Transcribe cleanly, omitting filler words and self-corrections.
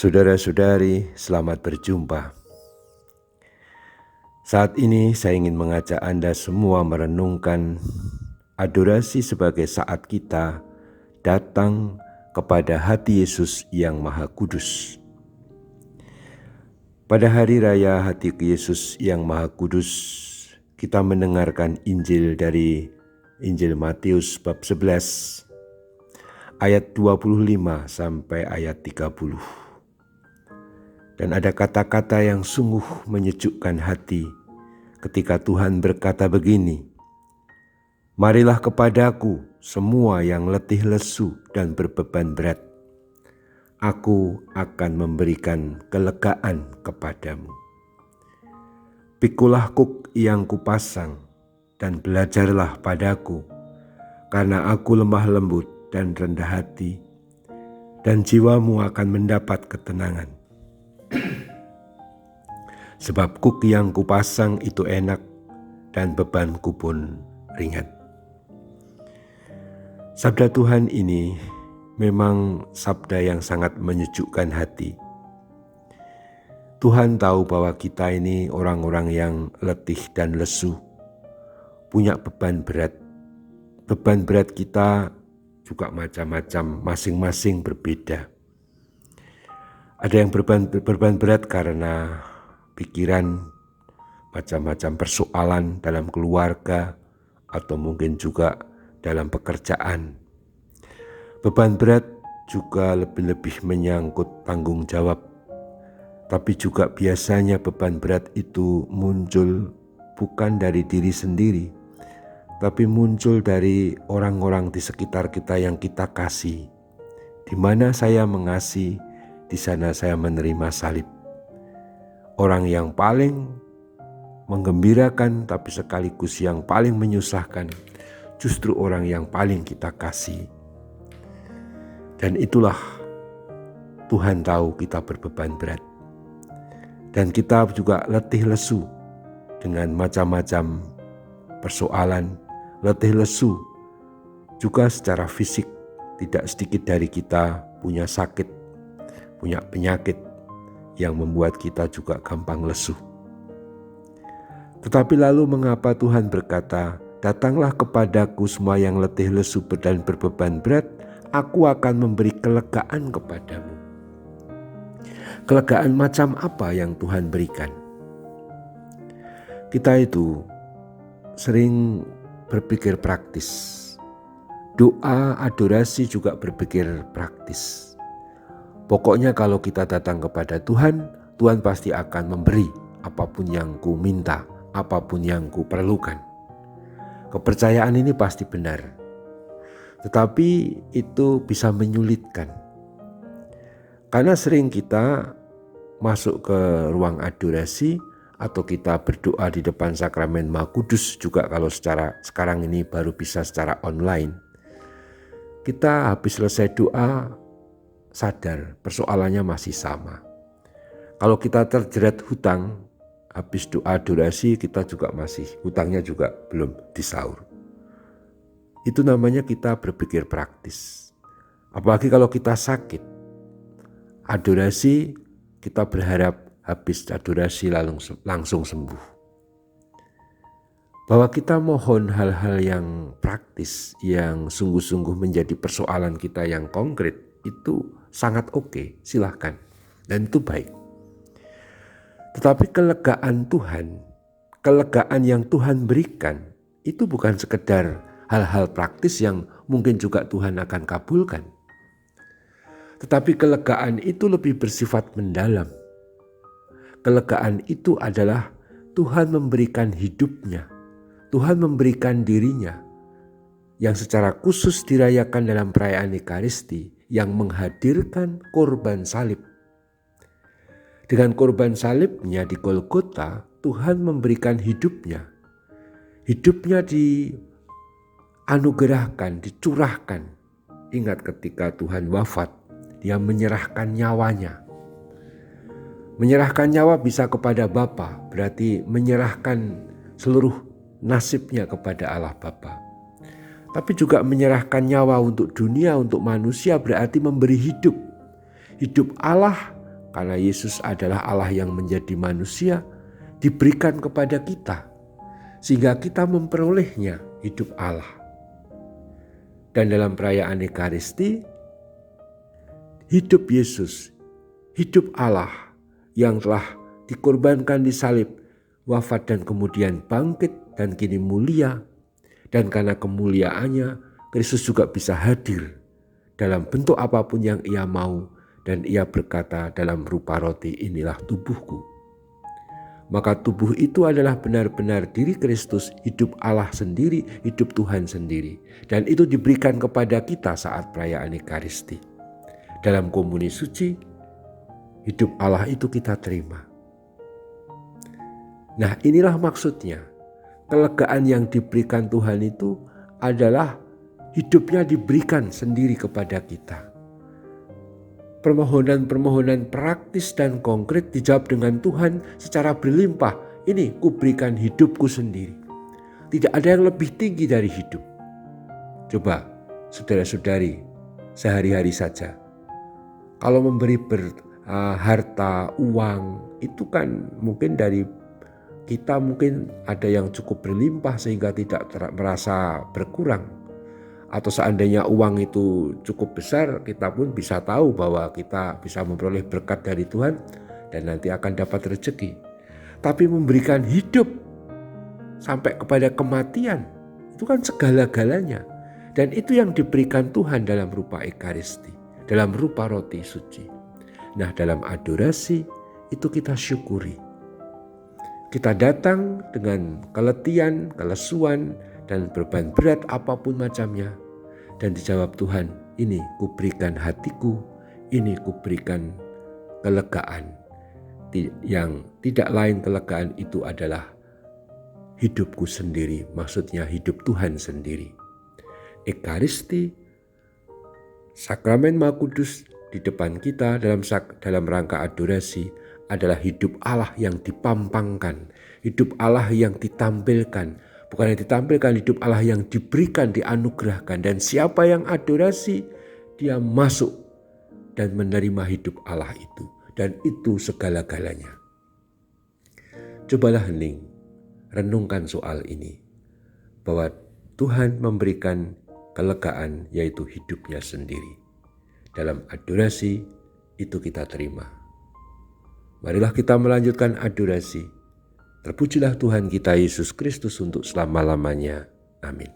Saudara-saudari, selamat berjumpa. Saat ini saya ingin mengajak Anda semua merenungkan adorasi sebagai saat kita datang kepada hati Yesus yang Maha Kudus. Pada hari raya hati Yesus yang Maha Kudus, kita mendengarkan Injil dari Injil Matius bab 11 ayat 25 sampai ayat 30. Dan ada kata-kata yang sungguh menyejukkan hati ketika Tuhan berkata begini, "Marilah kepadaku semua yang letih lesu dan berbeban berat. Aku akan memberikan kelegaan kepadamu. Pikulah kuk yang kupasang dan belajarlah padaku, karena aku lemah lembut dan rendah hati, dan jiwamu akan mendapat ketenangan. Sebab kuk yang kupasang itu enak dan bebanku pun ringan." Sabda Tuhan ini memang sabda yang sangat menyejukkan hati. Tuhan tahu bahwa kita ini orang-orang yang letih dan lesu, punya beban berat. Beban berat kita juga macam-macam, masing-masing berbeda. Ada yang beban berat karena pikiran, macam-macam persoalan dalam keluarga, atau mungkin juga dalam pekerjaan. Beban berat juga lebih-lebih menyangkut tanggung jawab. Tapi juga biasanya beban berat itu muncul bukan dari diri sendiri, tapi muncul dari orang-orang di sekitar kita yang kita kasih. Di mana saya mengasihi, di sana saya menerima salib. Orang yang paling menggembirakan tapi sekaligus yang paling menyusahkan justru orang yang paling kita kasih. Dan itulah Tuhan tahu kita berbeban berat. Dan kita juga letih lesu dengan macam-macam persoalan, letih lesu juga secara fisik. Tidak sedikit dari kita punya sakit, punya penyakit yang membuat kita juga gampang lesu. Tetapi lalu mengapa Tuhan berkata, "Datanglah kepadaku semua yang letih lesu dan berbeban berat, aku akan memberi kelegaan kepadamu." Kelegaan macam apa yang Tuhan berikan? Kita itu sering berpikir praktis. Doa, adorasi juga berpikir praktis. Pokoknya kalau kita datang kepada Tuhan, Tuhan pasti akan memberi apapun yang ku minta, apapun yang ku perlukan. Kepercayaan ini pasti benar. Tetapi itu bisa menyulitkan. Karena sering kita masuk ke ruang adorasi atau kita berdoa di depan sakramen Maha Kudus juga kalau sekarang ini baru bisa secara online. Kita habis selesai doa sadar persoalannya masih sama. Kalau kita terjerat hutang, habis doa adorasi kita juga masih, hutangnya juga belum disaur. Itu namanya kita berpikir praktis. Apalagi kalau kita sakit, adorasi kita berharap habis adorasi langsung sembuh. Bahwa kita mohon hal-hal yang praktis, yang sungguh-sungguh menjadi persoalan kita yang konkret, itu sangat oke, silahkan. Dan itu baik. Tetapi kelegaan Tuhan, kelegaan yang Tuhan berikan, itu bukan sekedar hal-hal praktis yang mungkin juga Tuhan akan kabulkan. Tetapi kelegaan itu lebih bersifat mendalam. Kelegaan itu adalah Tuhan memberikan hidupnya, Tuhan memberikan dirinya, yang secara khusus dirayakan dalam perayaan Ekaristi, yang menghadirkan korban salib. Dengan korban salibnya di Golgota, Tuhan memberikan hidupnya. Hidupnya dianugerahkan, dicurahkan. Ingat ketika Tuhan wafat, dia menyerahkan nyawanya. Menyerahkan nyawa bisa kepada Bapa, berarti menyerahkan seluruh nasibnya kepada Allah Bapa. Tapi juga menyerahkan nyawa untuk dunia, untuk manusia, berarti memberi hidup. Hidup Allah karena Yesus adalah Allah yang menjadi manusia, diberikan kepada kita, sehingga kita memperolehnya hidup Allah. Dan dalam perayaan Ekaristi, hidup Yesus, hidup Allah yang telah dikorbankan di salib, wafat dan kemudian bangkit dan kini mulia. Dan karena kemuliaannya, Kristus juga bisa hadir dalam bentuk apapun yang ia mau. Dan ia berkata dalam rupa roti, inilah tubuhku. Maka tubuh itu adalah benar-benar diri Kristus, hidup Allah sendiri, hidup Tuhan sendiri. Dan itu diberikan kepada kita saat perayaan Ekaristi. Dalam komuni suci, hidup Allah itu kita terima. Nah, inilah maksudnya. Kelegaan yang diberikan Tuhan itu adalah hidupnya diberikan sendiri kepada kita. Permohonan-permohonan praktis dan konkret dijawab dengan Tuhan secara berlimpah. Ini kuberikan hidupku sendiri. Tidak ada yang lebih tinggi dari hidup. Coba saudara-saudari sehari-hari saja. Kalau memberi harta, uang, itu kan mungkin dari kita mungkin ada yang cukup berlimpah sehingga tidak merasa berkurang. Atau seandainya uang itu cukup besar, kita pun bisa tahu bahwa kita bisa memperoleh berkat dari Tuhan dan nanti akan dapat rezeki. Tapi memberikan hidup sampai kepada kematian, itu kan segala-galanya. Dan itu yang diberikan Tuhan dalam rupa Ekaristi, dalam rupa roti suci. Nah, dalam adorasi itu kita syukuri. Kita datang dengan keletihan, kelesuan, dan beban berat apapun macamnya. Dan dijawab Tuhan, ini kuberikan hatiku, ini kuberikan kelegaan. Yang tidak lain kelegaan itu adalah hidupku sendiri, maksudnya hidup Tuhan sendiri. Ekaristi, sakramen Maha Kudus di depan kita dalam rangka adorasi adalah hidup Allah yang dipampangkan, hidup Allah yang ditampilkan. Bukan yang ditampilkan, hidup Allah yang diberikan, dianugerahkan. Dan siapa yang adorasi, dia masuk dan menerima hidup Allah itu. Dan itu segala-galanya. Cobalah hening, renungkan soal ini. Bahwa Tuhan memberikan kelegaan, yaitu hidupnya sendiri. Dalam adorasi itu kita terima. Marilah kita melanjutkan adorasi. Terpujilah Tuhan kita Yesus Kristus untuk selama-lamanya. Amin.